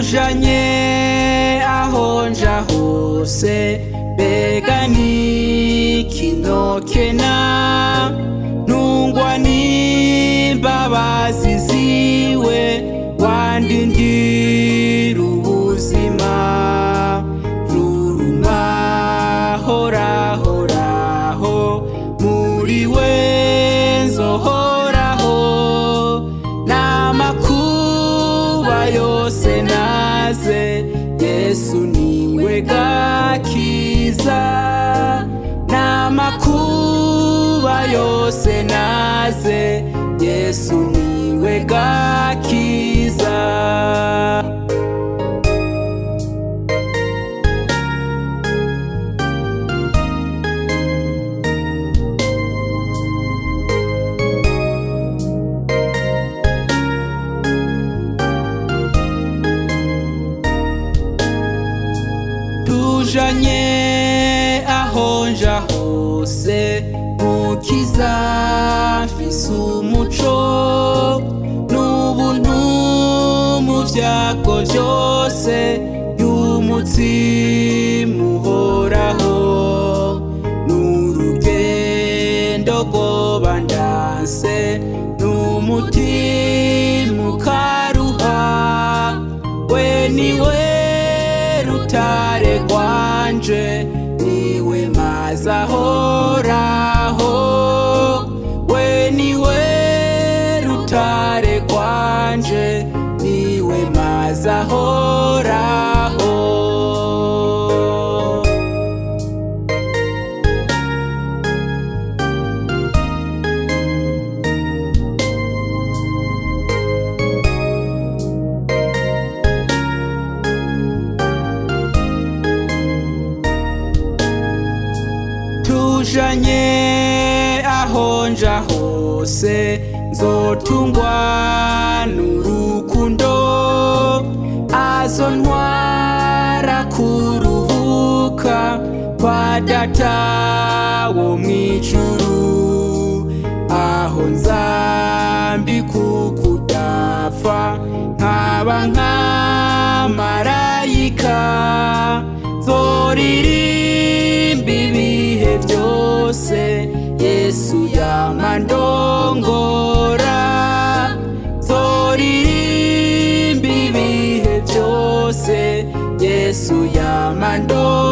tujanye ahonja hose mbega n'ikinokena ntungwa n'imbabazi ziwe wandindira ubuzima ruruma horahoraho muri we nzohoraho n'amakuba yose naze Yesu niwe gakiza n'amakuba yose naze Yesu niwe gakiza. Tujanye ahonja hose mukiza mfise umuco n'ubuntu mu vyago vyose y'umutima uhoraho n'urugendo rwoba ndanse n'umutima ukaruha we niwe rutare rwanje niwe mazi ahoraho we niwe rutare rwanje niwe mazi ahoraho. Tujanye ahonja hose nzotungwa n'urukundo azontwara kuruhuka kwa data wo mwijuru aho nzambika ukudapfa nkaba nk'amarayika nzoririmba ibihe vyose Yesu yamandongora nzoririmba ibihe vyose Yesu yamandongora.